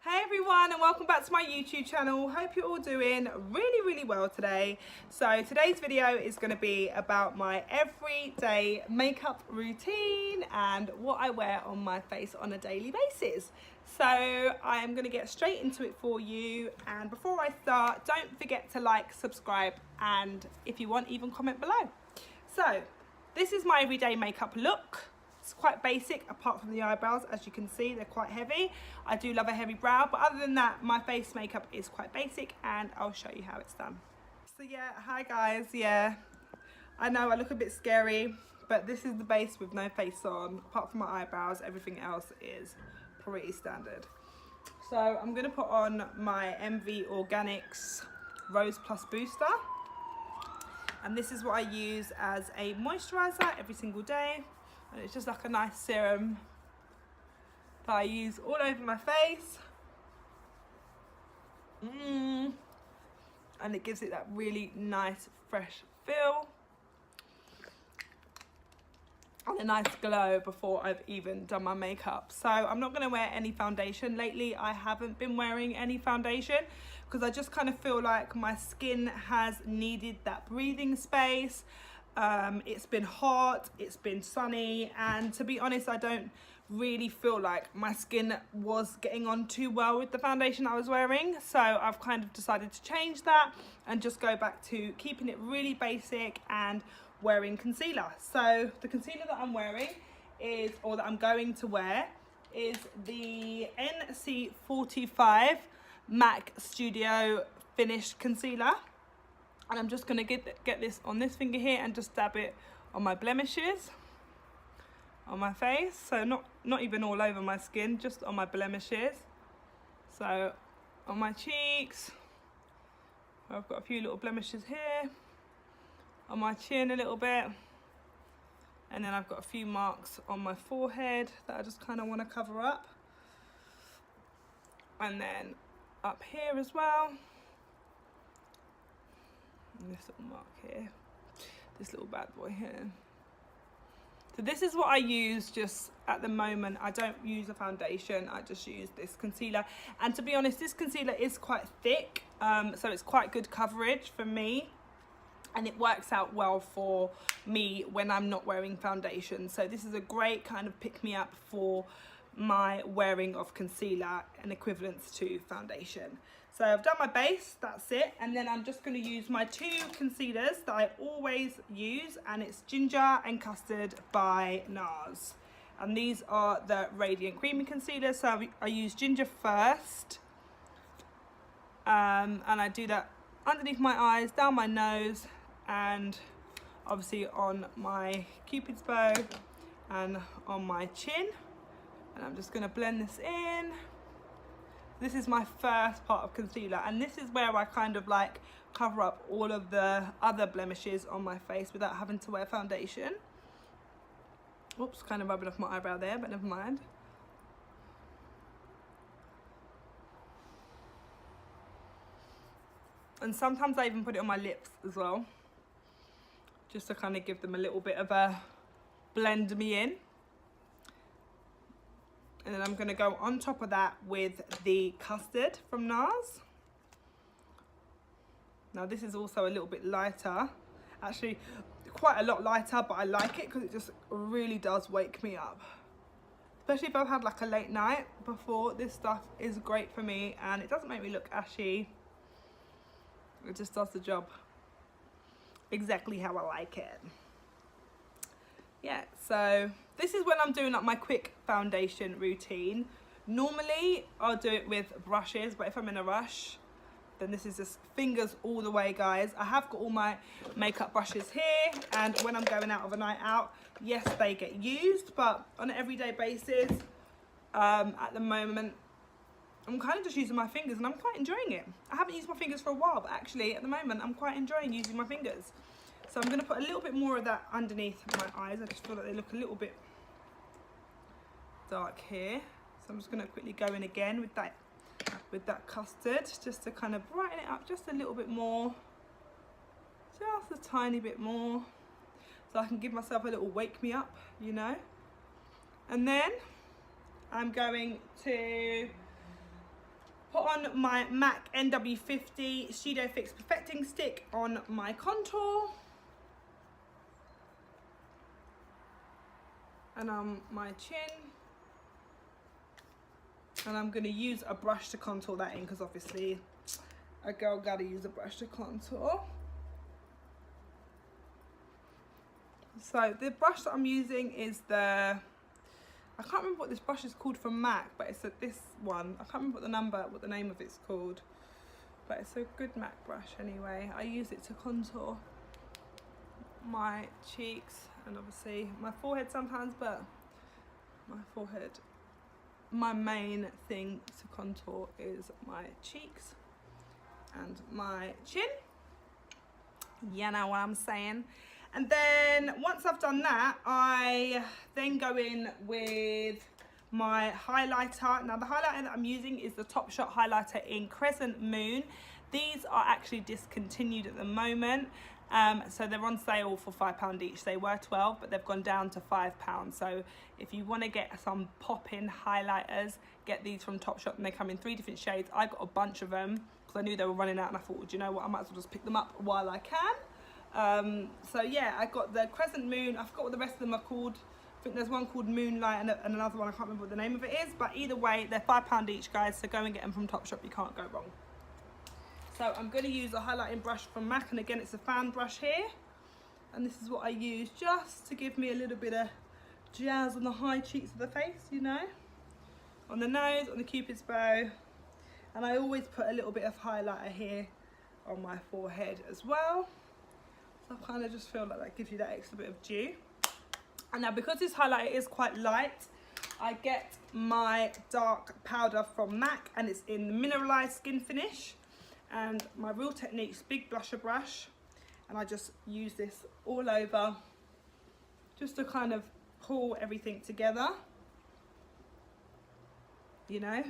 Hey everyone, and welcome back to my YouTube channel. Hope you're all doing really well today. So today's video is going to be about my everyday makeup routine and what I wear on my face on a daily basis. So I am going to get straight into it for you, and before I start, don't forget to like, subscribe, and if you want, even comment below. So this is my everyday makeup look. It's quite basic apart from the eyebrows. As you can see, they're quite heavy. I do love a heavy brow, but other than that, my face makeup is quite basic, and I'll show you how it's done. So yeah, hi guys. Yeah, I know I look a bit scary, but this is the base with no face on. Apart from my eyebrows, everything else is pretty standard. So I'm gonna put on my MV Organics Rose Plus Booster. And this is what I use as a moisturizer every single day. And it's just like a nice serum that I use all over my face. And it gives it that really nice fresh feel and a nice glow before I've even done my makeup. So I'm not going to wear any foundation. Lately I haven't been wearing any foundation because I just kind of feel like my skin has needed that breathing space. It's been hot, it's been sunny, and to be honest, I don't really feel like my skin was getting on too well with the foundation I was wearing. So I've kind of decided to change that and just go back to keeping it really basic and wearing concealer. So the concealer that I'm wearing is, or that I'm going to wear, is the NC45 MAC Studio Finished Concealer. And I'm just going to get this on this finger here and just dab it on my blemishes on my face. So not even all over my skin, just on my blemishes. So on my cheeks, I've got a few little blemishes here, on my chin a little bit, and then I've got a few marks on my forehead that I just kind of want to cover up, and then up here as well. And this little mark here, this little bad boy here. So this is what I use just at the moment. I don't use a foundation, I just use this concealer. And to be honest, this concealer is quite thick, so it's quite good coverage for me. And it works out well for me when I'm not wearing foundation. So this is a great kind of pick-me-up for my wearing of concealer and equivalents to foundation. So I've done my base, that's it, and then I'm just going to use my two concealers that I always use, and it's Ginger and Custard by NARS. And these are the Radiant Creamy Concealer. So I use Ginger first, and I do that underneath my eyes, down my nose, and obviously on my Cupid's bow and on my chin. And I'm just going to blend this in. This is my first part of concealer, and this is where I kind of like cover up all of the other blemishes on my face without having to wear foundation. Oops, kind of rubbing off my eyebrow there, but never mind. And sometimes I even put it on my lips as well, just to kind of give them a little bit of a blend me in. And then I'm going to go on top of that with the Custard from NARS. Now this is also a little bit lighter, actually quite a lot lighter, but I like it because it just really does wake me up. Especially if I've had like a late night before, this stuff is great for me, and it doesn't make me look ashy. It just does the job exactly how I like it. Yeah, so this is when I'm doing like my quick foundation routine. Normally I'll do it with brushes, but if I'm in a rush, then this is just fingers all the way, guys. I have got all my makeup brushes here, and when I'm going out of a night out, yes, they get used, but on an everyday basis, at the moment, I'm kind of just using my fingers, and I'm quite enjoying it. I haven't used my fingers for a while, but actually at the moment I'm quite enjoying using my fingers. So I'm going to put a little bit more of that underneath my eyes. I just feel like they look a little bit dark here. So I'm just going to quickly go in again with that custard, just to kind of brighten it up just a little bit more. Just a tiny bit more. So I can give myself a little wake me up, you know. And then I'm going to put on my MAC NW50 Studio Fix Perfecting Stick on my contour. And on my chin. And I'm going to use a brush to contour that in, because obviously a girl gotta use a brush to contour. So the brush that I'm using is the, I can't remember what this brush is called from MAC, but it's this one. I can't remember what the name of it's called, but it's a good MAC brush anyway. I use it to contour my cheeks and obviously my forehead sometimes, but my forehead, my main thing to contour is my cheeks and my chin. You know what I'm saying? And then once I've done that, I then go in with my highlighter. Now the highlighter that I'm using is the Topshop highlighter in Crescent Moon. These are actually discontinued at the moment. So they're on sale for £5 each. They were 12, but they've gone down to £5. So if you want to get some pop-in highlighters, get these from Topshop, and they come in 3 different shades. I got a bunch of them because I knew they were running out, and I thought, well, do you know what, I might as well just pick them up while I can. So yeah, I got the Crescent Moon. I forgot what the rest of them are called. I think there's one called Moonlight and another one, I can't remember what the name of it is, but either way, they're £5 each, guys, so go and get them from Topshop. You can't go wrong. So I'm going to use a highlighting brush from MAC, and again, it's a fan brush here. And this is what I use just to give me a little bit of jazz on the high cheeks of the face, you know. On the nose, on the cupid's bow. And I always put a little bit of highlighter here on my forehead as well. So I kind of just feel like that gives you that extra bit of dew. And now because this highlighter is quite light, I get my dark powder from MAC, and it's in the Mineralized Skin Finish. And my Real Techniques big blusher brush, and I just use this all over just to kind of pull everything together. You know,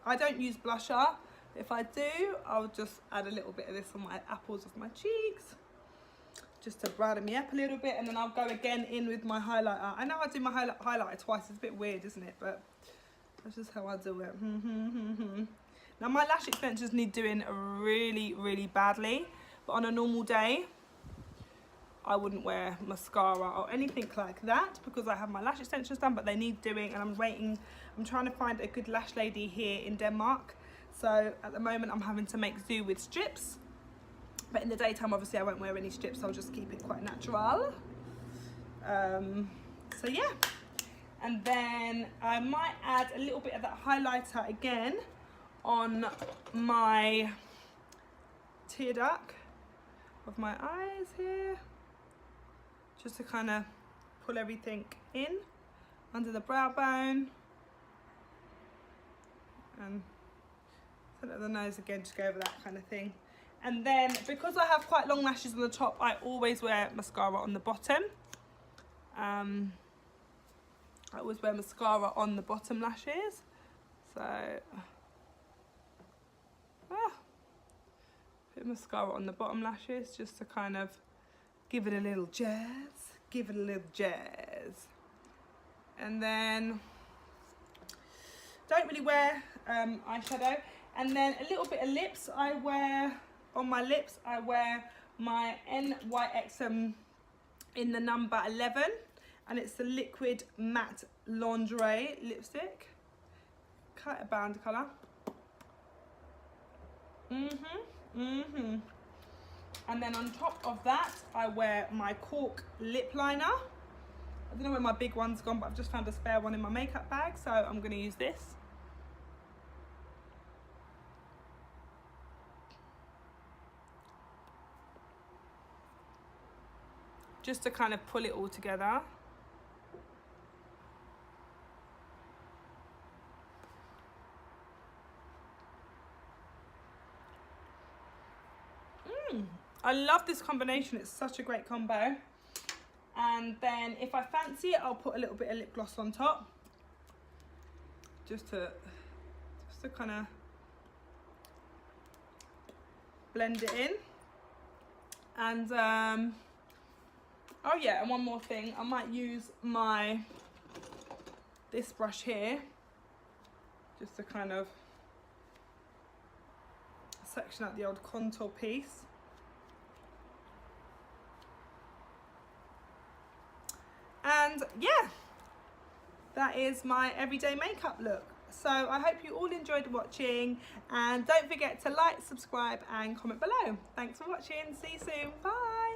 I don't use blusher. If I do, I'll just add a little bit of this on my apples of my cheeks just to brighten me up a little bit, and then I'll go again in with my highlighter. I know I do my highlighter twice. It's a bit weird, isn't it? But that's just how I do it. Now my lash extensions need doing really, really badly, but on a normal day, I wouldn't wear mascara or anything like that because I have my lash extensions done, but they need doing, and I'm trying to find a good lash lady here in Denmark. So at the moment I'm having to make do with strips, but in the daytime obviously I won't wear any strips. I'll just keep it quite natural. So yeah, and then I might add a little bit of that highlighter again on my tear duct of my eyes here, just to kind of pull everything in under the brow bone, and center of the nose again, just go over that kind of thing. And then because I have quite long lashes on the top, I always wear mascara on the bottom. I always wear mascara on the bottom lashes, so bit of mascara on the bottom lashes just to kind of give it a little jazz, and then don't really wear eyeshadow. And then a little bit of lips. I wear on my lips, I wear my NYX in the number 11, and it's the liquid matte lingerie lipstick, quite a band colour. And then on top of that, I wear my Cork lip liner. I don't know where my big one's gone, but I've just found a spare one in my makeup bag, so I'm going to use this. Just to kind of pull it all together. I love this combination, it's such a great combo. And then if I fancy it, I'll put a little bit of lip gloss on top, just to kind of blend it in. And oh yeah, and one more thing, I might use this brush here just to kind of section out the old contour piece. And yeah, that is my everyday makeup look. So I hope you all enjoyed watching, and don't forget to like, subscribe and comment below. Thanks for watching. See you soon. Bye.